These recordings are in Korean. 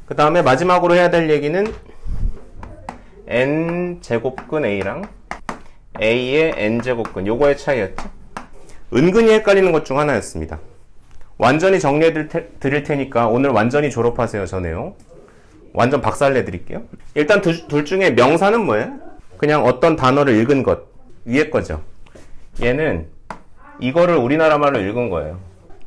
그 다음에 마지막으로 해야 될 얘기는 n제곱근 a랑 a의 n제곱근 요거의 차이였죠. 은근히 헷갈리는 것 중 하나였습니다. 완전히 정리해 드릴 테니까 오늘 완전히 졸업하세요. 전에요. 완전 박살내 드릴게요. 일단 둘 중에 명사는 뭐예요? 그냥 어떤 단어를 읽은 것. 위에 거죠. 얘는 이거를 우리나라 말로 읽은 거예요.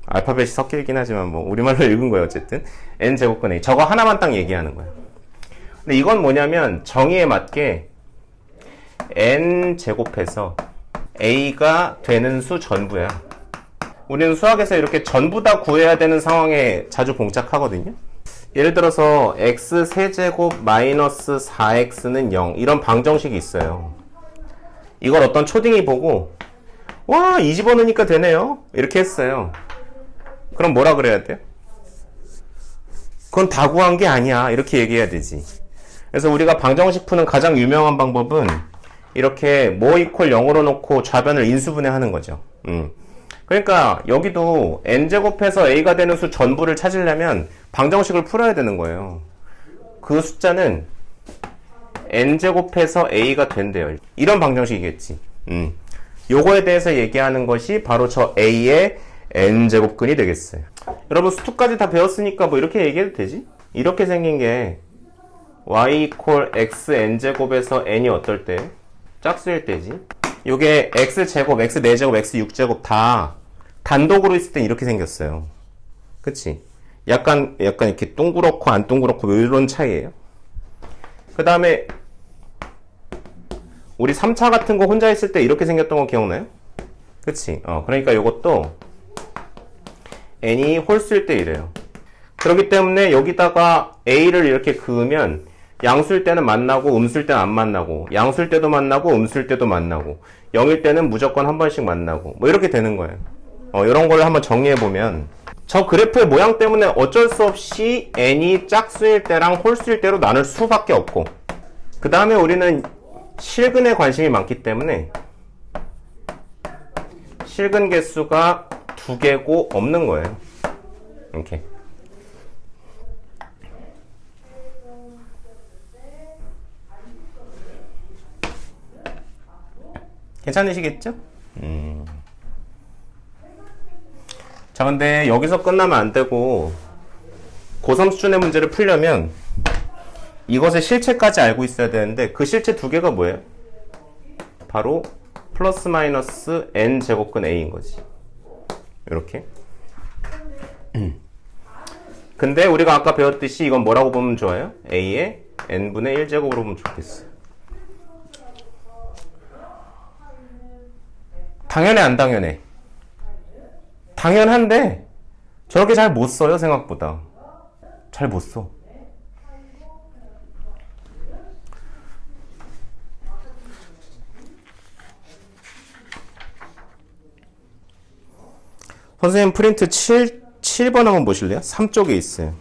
알파벳이 섞여 있긴 하지만 뭐 우리말로 읽은 거예요. 어쨌든 n제곱근 a. 저거 하나만 딱 얘기하는 거예요. 근데 이건 뭐냐면 정의에 맞게 n제곱해서 a가 되는 수 전부야. 우리는 수학에서 이렇게 전부 다 구해야 되는 상황에 자주 봉착하거든요. 예를 들어서 x 세제곱 마이너스 4x는 0 이런 방정식이 있어요. 이걸 어떤 초딩이 보고 와, 이 집어넣으니까 되네요 이렇게 했어요. 그럼 뭐라 그래야 돼요? 그건 다 구한 게 아니야 이렇게 얘기해야 되지. 그래서 우리가 방정식 푸는 가장 유명한 방법은 이렇게 뭐 이퀄 0으로 놓고 좌변을 인수분해하는 거죠. 그러니까 여기도 n제곱해서 a가 되는 수 전부를 찾으려면 방정식을 풀어야 되는 거예요. 그 숫자는 n제곱해서 a가 된대요. 이런 방정식이겠지. 요거에 대해서 얘기하는 것이 바로 저 a의 n제곱근이 되겠어요. 여러분 수투까지 다 배웠으니까 뭐 이렇게 얘기해도 되지? 이렇게 생긴 게 y 이퀄 x n제곱에서 n이 어떨 때? 짝수일 때지. 요게 x제곱, x4제곱, x6제곱 다 단독으로 있을 땐 이렇게 생겼어요. 그치? 약간 이렇게 동그랗고 안 동그랗고 이런 차이예요. 그 다음에 우리 3차 같은 거 혼자 있을 때 이렇게 생겼던 거 기억나요? 그치? 그러니까 요것도 n이 홀수일 때 이래요. 그렇기 때문에 여기다가 a를 이렇게 그으면 양수일 때는 만나고 음수일 때는 안 만나고 양수일 때도 만나고 음수일 때도 만나고 0일 때는 무조건 한 번씩 만나고 뭐 이렇게 되는 거예요. 이런 걸 한번 정리해보면 저 그래프의 모양 때문에 어쩔 수 없이 n이 짝수일 때랑 홀수일 때로 나눌 수밖에 없고 그 다음에 우리는 실근에 관심이 많기 때문에 실근 개수가 2개고 없는 거예요. 이렇게 괜찮으시겠죠? 자, 근데 여기서 끝나면 안 되고 고3 수준의 문제를 풀려면 이것의 실체까지 알고 있어야 되는데 그 실체 두 개가 뭐예요? 바로 플러스 마이너스 n제곱근 a인 거지. 이렇게. 근데 우리가 아까 배웠듯이 이건 뭐라고 보면 좋아요? a의 n분의 1제곱으로 보면 좋겠어요. 당연해 안 당연해? 당연한데 저렇게 잘 못 써요. 생각보다 잘 못 써. 선생님 프린트 7번 한번 보실래요? 3쪽에 있어요.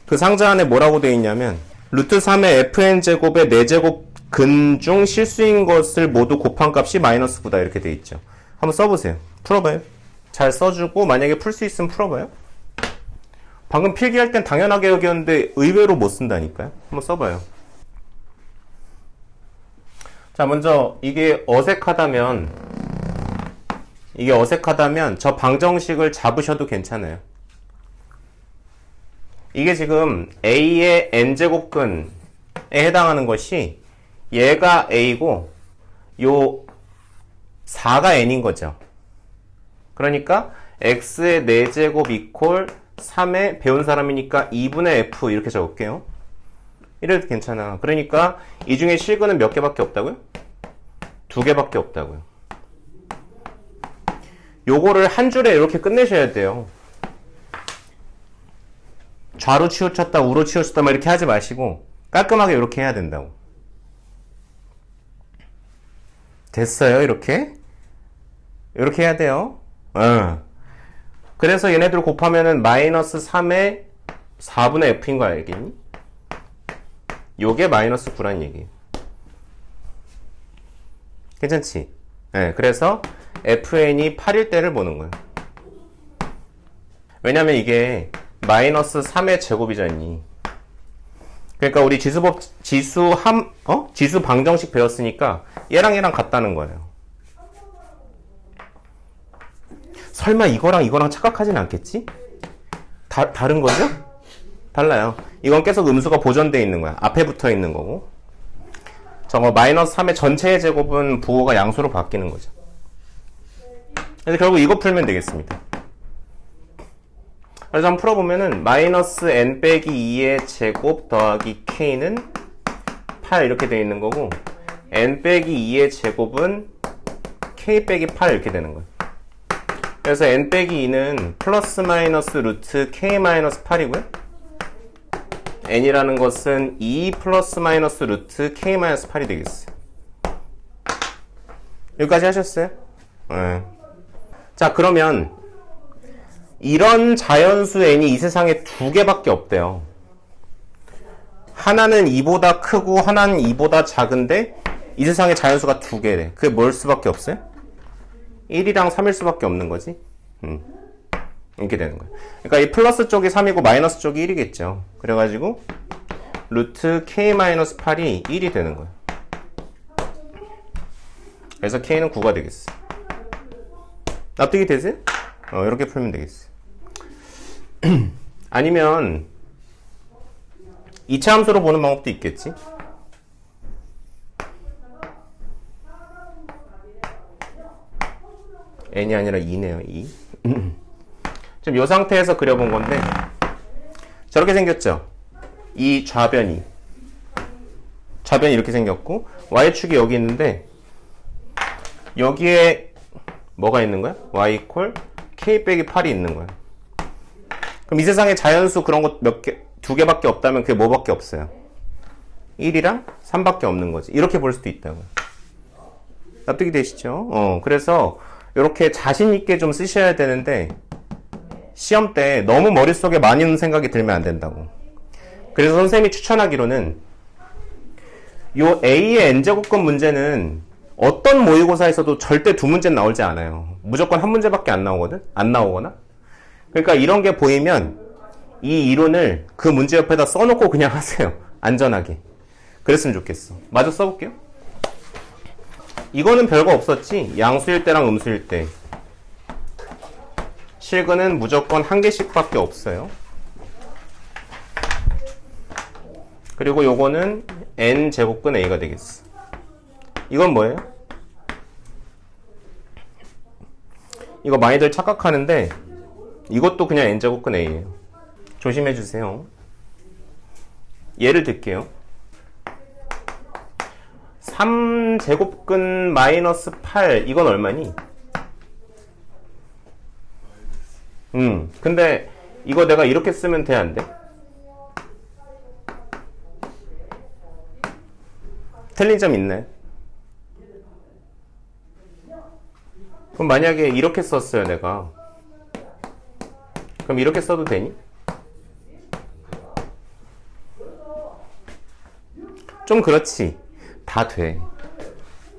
그 상자 안에 뭐라고 되어 있냐면 루트 3의 fn제곱의 4제곱 근 중 실수인 것을 모두 곱한 값이 마이너스 9다 이렇게 되어 있죠. 한번 써보세요. 풀어봐요. 잘 써주고 만약에 풀 수 있으면 풀어봐요. 방금 필기할 땐 당연하게 여겼는데 의외로 못 쓴다니까요. 한번 써봐요. 자, 먼저 이게 어색하다면 저 방정식을 잡으셔도 괜찮아요. 이게 지금 a의 n제곱근에 해당하는 것이 얘가 a고 요 4가 n인 거죠. 그러니까 x의 4제곱 이퀄 3에 배운 사람이니까 2분의 f 이렇게 적을게요. 이래도 괜찮아. 그러니까 이 중에 실근은 몇 개밖에 없다고요? 2개밖에 없다고요. 요거를 한 줄에 이렇게 끝내셔야 돼요. 좌로 치우쳤다 우로 치우쳤다 막 이렇게 하지 마시고 깔끔하게 이렇게 해야 된다고. 됐어요? 이렇게 해야 돼요. 그래서 얘네들 곱하면은 마이너스 3의 4분의 f인 거 알겠니? 요게 마이너스 9란 얘기예요. 괜찮지? 네, 그래서 fn이 8일 때를 보는 거예요. 왜냐면 이게 마이너스 3의 제곱이잖니. 그러니까 우리 지수 방정식 배웠으니까 얘랑 같다는 거예요. 설마 이거랑 착각하진 않겠지? 다른 거죠? 달라요. 이건 계속 음수가 보존되어 있는 거야. 앞에 붙어 있는 거고. 저거 마이너스 3의 전체의 제곱은 부호가 양수로 바뀌는 거죠. 그래서 결국 이거 풀면 되겠습니다. 그래서 한번 풀어보면은 마이너스 n 빼기 2의 제곱 더하기 k는 8 이렇게 되어 있는 거고, n 빼기 2의 제곱은 k 빼기 8 이렇게 되는 거예요. 그래서 n 빼기 2는 플러스 마이너스 루트 k 마이너스 8이고요. n이라는 것은 2 플러스 마이너스 루트 k 마이너스 8이 되겠어요. 여기까지 하셨어요? 네. 자, 그러면 이런 자연수 n이 이 세상에 두 개밖에 없대요. 하나는 2보다 크고 하나는 2보다 작은데 이 세상에 자연수가 두 개래. 그게 뭘 수밖에 없어요? 1이랑 3일 수밖에 없는 거지. 이렇게 되는 거예요. 그러니까 이 플러스 쪽이 3이고 마이너스 쪽이 1이겠죠. 그래가지고 루트 k-8이 1이 되는 거예요. 그래서 k는 9가 되겠어. 납득이 되세요? 이렇게 풀면 되겠어. 아니면 2차 함수로 보는 방법도 있겠지. n이 아니라 2네요. 2. 지금 이 상태에서 그려본 건데 저렇게 생겼죠. 이 좌변이 이렇게 생겼고 y축이 여기 있는데 여기에 뭐가 있는 거야? y 이퀄 k 빼기 8이 있는 거야. 그럼 이 세상에 자연수 그런 거 두 개밖에 없다면 그게 뭐밖에 없어요? 1이랑 3밖에 없는 거지. 이렇게 볼 수도 있다고요. 납득이 되시죠? 그래서 이렇게 자신 있게 좀 쓰셔야 되는데 시험 때 너무 머릿속에 많은 생각이 들면 안 된다고. 그래서 선생님이 추천하기로는 요 A의 n제곱근 문제는 어떤 모의고사에서도 절대 두 문제는 나오지 않아요. 무조건 한 문제밖에 안 나오거든? 안 나오거나? 그러니까 이런 게 보이면 이 이론을 그 문제 옆에다 써놓고 그냥 하세요. 안전하게. 그랬으면 좋겠어. 마저 써볼게요. 이거는 별거 없었지? 양수일 때랑 음수일 때. 실근은 무조건 한 개씩 밖에 없어요. 그리고 요거는 n제곱근 a가 되겠어. 이건 뭐예요? 이거 많이들 착각하는데 이것도 그냥 n제곱근 a예요. 조심해 주세요. 예를 들게요. 3제곱근 마이너스 8 이건 얼마니? 근데 이거 내가 이렇게 쓰면 돼, 안 돼? 틀린 점 있나요? 그럼 만약에 이렇게 썼어요, 내가. 그럼 이렇게 써도 되니? 좀 그렇지. 다 돼.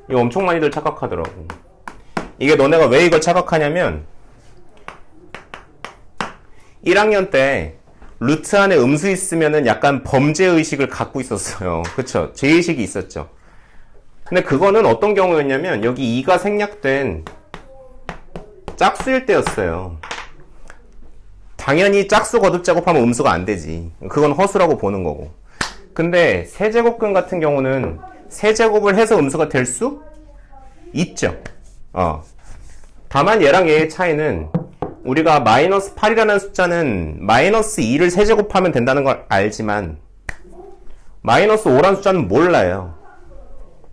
이거 엄청 많이들 착각하더라고. 이게 너네가 왜 이걸 착각하냐면 1학년 때 루트 안에 음수 있으면은 약간 범죄의식을 갖고 있었어요. 그쵸? 죄의식이 있었죠. 근데 그거는 어떤 경우였냐면 여기 2가 생략된 짝수일 때였어요. 당연히 짝수 거듭 제곱하면 음수가 안 되지. 그건 허수라고 보는 거고. 근데 세제곱근 같은 경우는 세제곱을 해서 음수가 될 수 있죠. 다만 얘랑 얘의 차이는 우리가 마이너스 8이라는 숫자는 마이너스 2를 세제곱하면 된다는 걸 알지만 마이너스 5라는 숫자는 몰라요.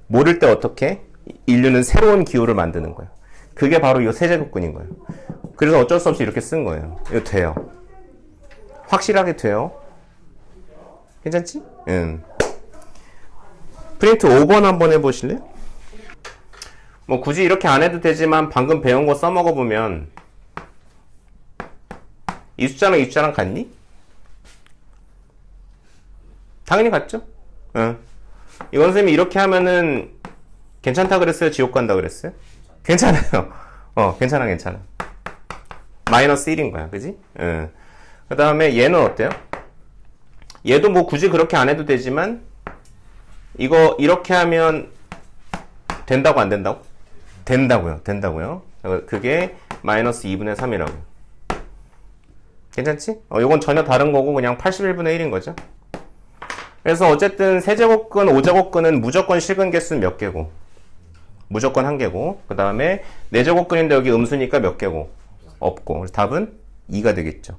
모를 때 어떻게? 인류는 새로운 기호를 만드는 거예요. 그게 바로 이 세제곱근인 거예요. 그래서 어쩔 수 없이 이렇게 쓴 거예요. 이거 돼요. 확실하게 돼요. 괜찮지? 프린트 5번 한번 해보실래요? 뭐 굳이 이렇게 안 해도 되지만 방금 배운 거 써먹어보면 이 숫자랑 이 숫자랑 같니? 당연히 같죠? 이건 선생님이 이렇게 하면은 괜찮다 그랬어요? 지옥 간다 그랬어요? 괜찮아요. 괜찮아. 마이너스 1인 거야. 그지? 그 다음에 얘는 어때요? 얘도 뭐 굳이 그렇게 안 해도 되지만 이거 이렇게 하면 된다고 안 된다고? 된다고요. 된다고요. 그게 마이너스 2분의 3이라고요. 괜찮지? 이건 전혀 다른 거고 그냥 81분의 1인 거죠. 그래서 어쨌든 세제곱근, 오제곱근은 무조건 실근 개수는 몇 개고? 무조건 한 개고. 그 다음에 네제곱근인데 여기 음수니까 몇 개고? 없고. 그래서 답은 2가 되겠죠.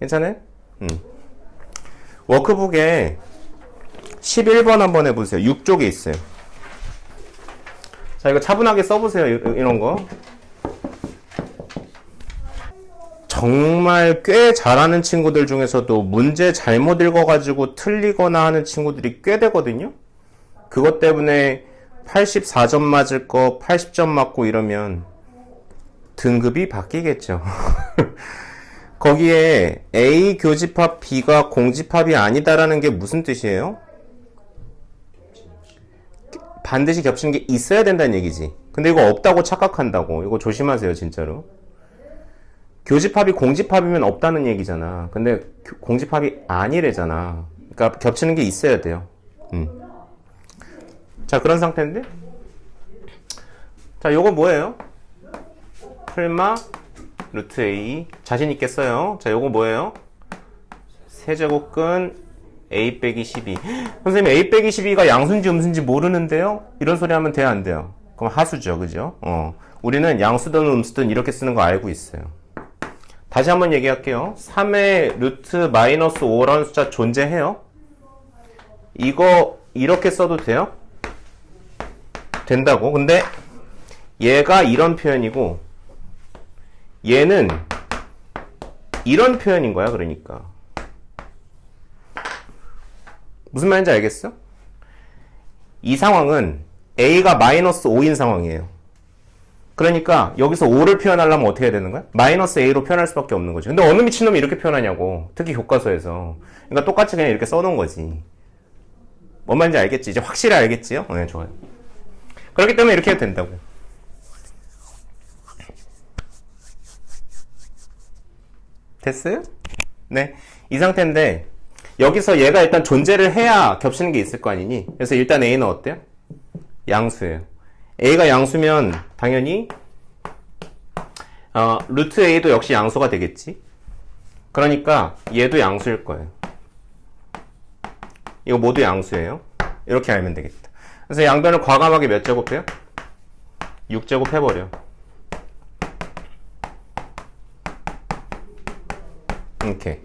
괜찮아요? 워크북에 11번 한번 해보세요. 6쪽에 있어요. 자, 이거 차분하게 써보세요. 이런 거. 정말 꽤 잘하는 친구들 중에서도 문제 잘못 읽어가지고 틀리거나 하는 친구들이 꽤 되거든요. 그것 때문에 84점 맞을 거 80점 맞고 이러면 등급이 바뀌겠죠. 거기에 A 교집합 B가 공집합이 아니다라는 게 무슨 뜻이에요? 반드시 겹치는 게 있어야 된다는 얘기지. 근데 이거 없다고 착각한다고. 이거 조심하세요, 진짜로. 교집합이 공집합이면 없다는 얘기잖아. 근데 공집합이 아니래잖아. 그러니까 겹치는 게 있어야 돼요. 자, 그런 상태인데. 자, 요거 뭐예요? 풀마 루트 A. 자신 있겠어요? 자, 요거 뭐예요? 세제곱근 A 빼기 12. 선생님, A 빼기 12가 양수인지 음수인지 모르는데요? 이런 소리 하면 돼요, 안 돼요? 그럼 하수죠, 그죠? 우리는 양수든 음수든 이렇게 쓰는 거 알고 있어요. 다시 한번 얘기할게요. 3의 루트 마이너스 5라는 숫자 존재해요? 이거 이렇게 써도 돼요? 된다고. 근데 얘가 이런 표현이고 얘는 이런 표현인 거야. 그러니까 무슨 말인지 알겠어? 이 상황은 A가 마이너스 5인 상황이에요. 그러니까 여기서 5를 표현하려면 어떻게 해야 되는 거야? 마이너스 A로 표현할 수밖에 없는 거지. 근데 어느 미친놈이 이렇게 표현하냐고. 특히 교과서에서. 그러니까 똑같이 그냥 이렇게 써놓은 거지. 뭔 말인지 알겠지? 이제 확실히 알겠지요? 네, 좋아요. 그렇기 때문에 이렇게 해도 된다고. 됐어요? 네. 이 상태인데 여기서 얘가 일단 존재를 해야 겹치는 게 있을 거 아니니? 그래서 일단 A는 어때요? 양수예요. A가 양수면 당연히 루트 A도 역시 양수가 되겠지. 그러니까 얘도 양수일 거예요. 이거 모두 양수예요. 이렇게 알면 되겠다. 그래서 양변을 과감하게 몇 제곱해요? 6제곱 해버려. 이렇게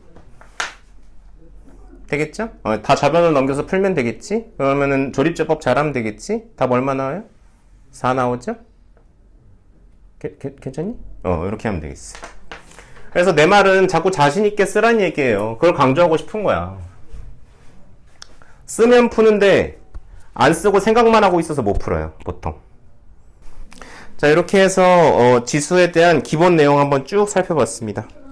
되겠죠? 다 좌변을 넘겨서 풀면 되겠지? 그러면은 조립제법 잘하면 되겠지? 답 얼마 나와요? 4 나오죠? 괜찮니? 이렇게 하면 되겠어. 그래서 내 말은 자꾸 자신있게 쓰란 얘기예요. 그걸 강조하고 싶은 거야. 쓰면 푸는데 안 쓰고 생각만 하고 있어서 못 풀어요, 보통. 자, 이렇게 해서 지수에 대한 기본 내용 한번 쭉 살펴봤습니다.